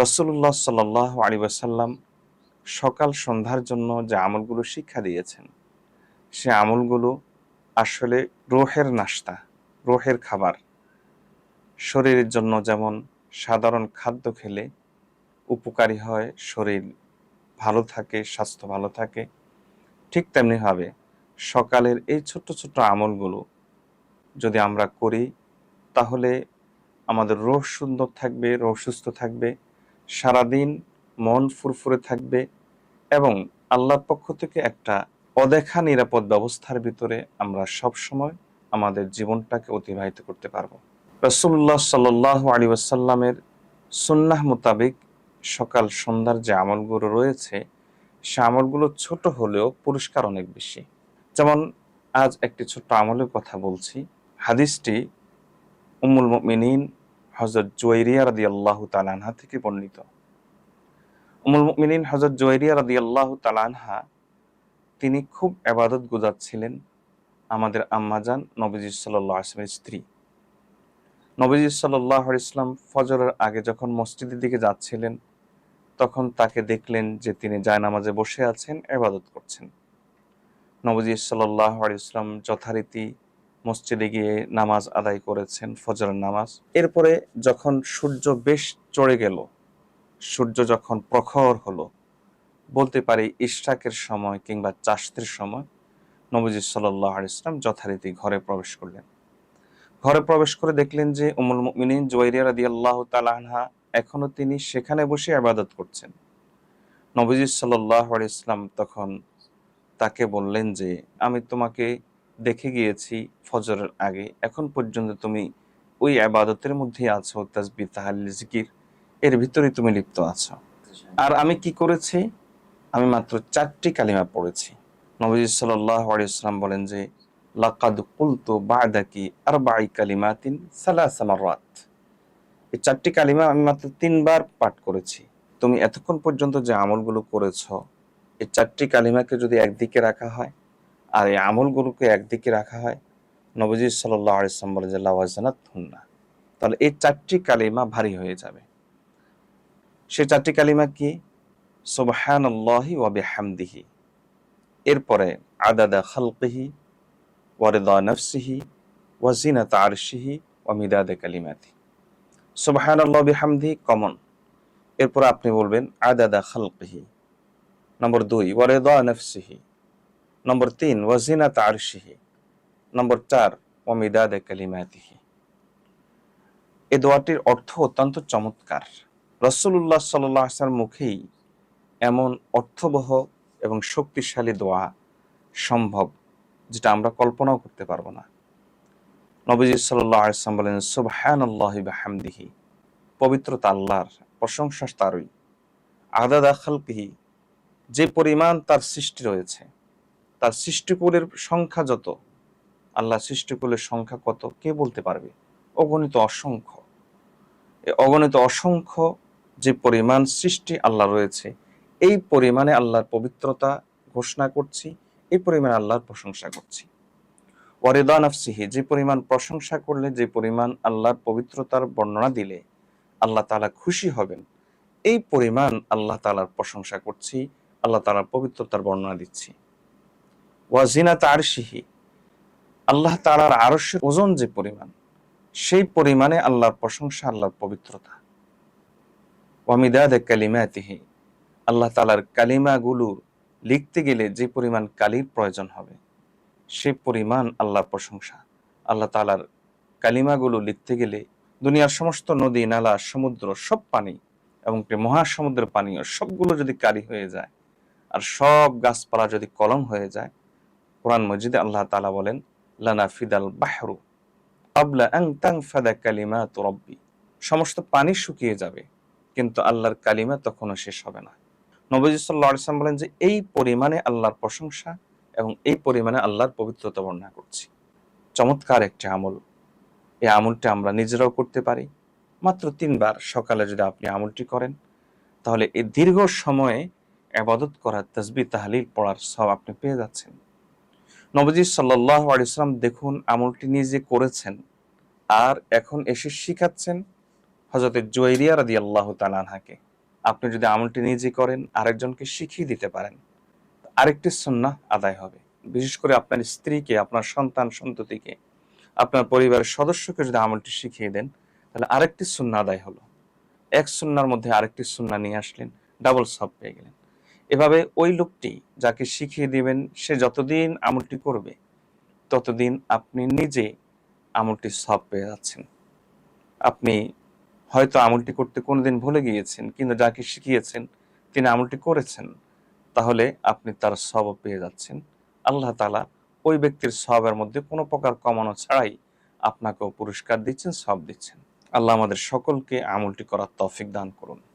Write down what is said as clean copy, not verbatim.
রাসূলুল্লাহ সাল্লাল্লাহু আলাইহি ওয়াসাল্লাম সকাল সন্ধ্যার জন্য যে আমলগুলো শিক্ষা দিয়েছেন, সে আমলগুলো আসলে রূহের নাস্তা, রূহের খাবার। শরীরের জন্য যেমন সাধারণ খাদ্য খেলে উপকারী হয়, শরীর ভালো থাকে, স্বাস্থ্য ভালো থাকে, ঠিক তেমনিভাবে সকালের এই ছোট্ট ছোট্ট আমলগুলো যদি আমরা করি, তাহলে আমাদের রূহ সুন্দর থাকবে, রূহ সুস্থ থাকবে, সারাদিন মন ফুরফুরে থাকবে এবং আল্লাহর পক্ষ থেকে একটা অদেখা নিরাপদ ব্যবস্থার ভিতরে আমরা সব সময় আমাদের জীবনটাকে অতিবাহিত করতে পারবো। রাসূলুল্লাহ সাল্লাল্লাহু আলাইহি ওয়াসাল্লামের সুন্নাহ মোতাবেক সকাল সন্ধ্যার যে আমলগুলো রয়েছে, সে আমলগুলো ছোট হলেও পুরস্কার অনেক বেশি। যেমন আজ একটি ছোট্ট আমলের কথা বলছি। হাদিসটি উম্মুল মুমিনিন হযরত জুয়াইরিয়া রাদিয়াল্লাহু তাআলা আনহা থেকে বর্ণিত। উম্মুল মুমিনিন হযরত জুয়াইরিয়া রাদিয়াল্লাহু তাআলা আনহা তিনি খুব ইবাদত গুজার ছিলেন। আমাদের আম্মাজান নবীজি সাল্লাল্লাহু আলাইহি ওয়াসাল্লামের স্ত্রী। নবীজি সাল্লাল্লাহু আলাইহি ওয়াসাল্লাম ফজরের আগে যখন মসজিদের দিকে যাচ্ছিলেন, তখন তাকে দেখলেন যে তিনি জায়নামাজে বসে আছেন, ইবাদত করছেন। নবীজি সাল্লাল্লাহু আলাইহি ওয়াসাল্লাম যথারীতি মসজিদে গিয়ে নামাজ আদায় করেছেন, ফজরের নামাজ। এরপরে যখন সূর্য বেশ চড়ে গেল, সূর্য যখন প্রখর হলো, বলতে পারি ইশরাকের সময় কিংবা চাশতের সময়, নবীজি সাল্লাল্লাহু আলাইহি ওয়াসাল্লাম যথারীতি ঘরে প্রবেশ করলেন। ঘরে প্রবেশ করে দেখলেন যে উম্মুল মুমিনিন জুয়াইরিয়া রাদিয়াল্লাহু তাআলা আনহা এখনো তিনি সেখানে বসে ইবাদত করছেন। নবীজি সাল্লাল্লাহু আলাইহি ওয়াসাল্লাম তখন তাকে বললেন যে, আমি তোমাকে দেখে গিয়েছি ফজরের আগে, এখন পর্যন্ত তুমি ওই ইবাদতের মধ্যেই আছো, তাসবিহ তাহলিল জিকির এর ভিতরেই তুমি লিপ্ত আছো। আর আমি কি করেছি? আমি মাত্র 4টি কালিমা পড়েছি। নবীজি সাল্লাল্লাহু আলাইহি ওয়াসাল্লাম বলেন যে, লাকাদ কুলতু বা'দাকি আরবা'i কালিমাতিন সালাসা মাররাত। এই 4টি কালিমা আমি মাত্র 3 বার পাঠ করেছি। তুমি এতক্ষণ পর্যন্ত যে আমলগুলো করেছো, এই 4টি কালিমাকে যদি একদিকে রাখা হয় আর এই আমলগুলোকে একদিকে রাখা হয়, নবীজি সাল্লাল্লাহু আলাইহি ওয়াসাল্লাম বলেন যে লাওয়াজানাতহুন্না, তাহলে এই 4টি কালিমা ভারী হয়ে যাবে। সেই 4টি কালিমা কি? সুবহানাল্লাহি ওয়া বিহামদিহি, এরপরে আদাদা খালকিহি ওয়া রিদা নাফসিহি ওয়া জিনাতা আরশিহি ওয়া মিদাদা কালিমাতিহি। সুবহানাল্লাহি ওয়া বিহামদিহি কমন। এরপর আপনি বলবেন আদাদা খালকিহি। নম্বর 2 ওয়া রিদা নাফসিহি। নম্বর 3 ওয়া জিনাতা আরশিহি। নম্বর 4 ওয়া মিদাদা কালিমাতিহি। এই দোয়াটির অর্থ অত্যন্ত চমৎকার। রাসূলুল্লাহ সাল্লাল্লাহু আলাইহি ওয়াসাল্লামের মুখেই এমন অর্থবহ এবং শক্তিশালী দোয়া সম্ভব, যেটা আমরা কল্পনাও করতে পারবো না। নবীজি সাল্লাল্লাহু আলাইহি ওয়াসাল্লাম বলেন সুবহানাল্লাহি বিহামদিহি, পবিত্রতা আল্লাহর, প্রশংসা তারই। আদাদা খালকিহি, যে পরিমাণ তার সৃষ্টি রয়েছে, তার সৃষ্টিকুলের সংখ্যা যত, আল্লাহ সৃষ্টিকুলের সংখ্যা কত কে বলতে পারবে? অগণিত অসংখ্য। এই অগণিত অসংখ্য যে পরিমাণ সৃষ্টি আল্লাহ রয়েছে, এই পরিমাণে আল্লাহর পবিত্রতা ঘোষণা করছি, এই পরিমাণে আল্লাহর প্রশংসা করছি। ওয়ারিদা নাফসিহি, যে পরিমাণ প্রশংসা করলে, যে পরিমাণ আল্লাহর পবিত্রতার বর্ণনা দিলে আল্লাহ তাআলা খুশি হবেন, এই পরিমাণ আল্লাহ তাআলার প্রশংসা করছি, আল্লাহ তাআলার পবিত্রতার বর্ণনা দিচ্ছি। ওয়া জিনাতা আরশিহি, আল্লাহ তাআলার আরশের ওজন যে পরিমাণ, সেই পরিমাণে আল্লাহর প্রশংসা, আল্লাহর পবিত্রতা। ওয়া মিদাদা কালিমাতিহি, আল্লাহ তাআলার কালিমাগুলো লিখতে গেলে যে পরিমাণ কালির প্রয়োজন হবে, সেই পরিমাণ আল্লাহর প্রশংসা। আল্লাহ তাআলার কালিমাগুলো লিখতে গেলে দুনিয়ার সমস্ত নদী, নালা, সমুদ্র, সব পানি এবং মহাসমুদ্রের পানিও সবগুলো যদি কালি হয়ে যায়, আর সব গাছপালা যদি কলম হয়ে যায়, কোরআন মজিদে আল্লাহ তাআলা বলেন লানাফিদাল বাহরু ক্বাবলা আন তানফাদা কালিমাতু রাব্বি, সমস্ত পানি শুকিয়ে যাবে, কিন্তু আল্লাহর কালিমা তখনও শেষ হবে না। নবী সাল্লাল্লাহু আলাইহি ওয়াসাল্লাম বলেন যে এই পরিমাণে আল্লাহর প্রশংসা এবং এই পরিমাণে আল্লাহর পবিত্রতা বর্ণনা করছি। চমৎকার একটি আমল। এই আমলটি আমরা নিজেরাও করতে পারি। মাত্র 3 বার সকালে যদি আপনি আমলটি করেন, তাহলে এই দীর্ঘ সময়ে ইবাদত করার, তাসবিহ তাহলিল পড়ার সওয়াব আপনি পেয়ে যাচ্ছেন। নবীজি সাল্লাল্লাহু আলাইহি ওয়াসাল্লাম দেখুন আমলটি নিজে করেছেন আর এখন এসে শিখাচ্ছেন হযরত জুয়াইরিয়া রাদিয়াল্লাহু তাআলা আনহাকে। আপনি যদি আমলটি নিজে করেন, আরেকজনকে শিখিয়ে দিতে পারেন, আরেকটি সুন্নাহ আদায় হবে। বিশেষ করে আপনার স্ত্রীকে, আপনার সন্তান সন্ততিকে, আপনার পরিবারের সদস্যকে যদি আমলটি শিখিয়ে দেন, তাহলে আরেকটি সুন্নাহ আদায় হলো। এক সুন্নার মধ্যে আরেকটি সুন্নাহ নিয়ে আসলেন, ডাবল সওয়াব পেয়ে গেলেন। এভাবে ওই লোকটি যাকে শিখিয়ে দিবেন, সে যতদিন আমলটি করবে ততদিন আপনি নিজে আমলটি সওয়াব পেয়ে যাচ্ছেন। আপনি হয়তো আমলটি করতে কোনোদিন ভুলে গিয়েছেন, কিন্তু যাকে শিখিয়েছেন তিনি আমলটি করেছেন, তাহলে আপনি তার সওয়াব পেয়ে যাচ্ছেন। আল্লাহ তাআলা ওই ব্যক্তির সওয়াবের মধ্যে কোনো প্রকার কমানো ছাড়াই আপনাকেও পুরস্কার দিচ্ছেন, সওয়াব দিচ্ছেন। আল্লাহ আমাদের সকলকে আমলটি করার তৌফিক দান করুন।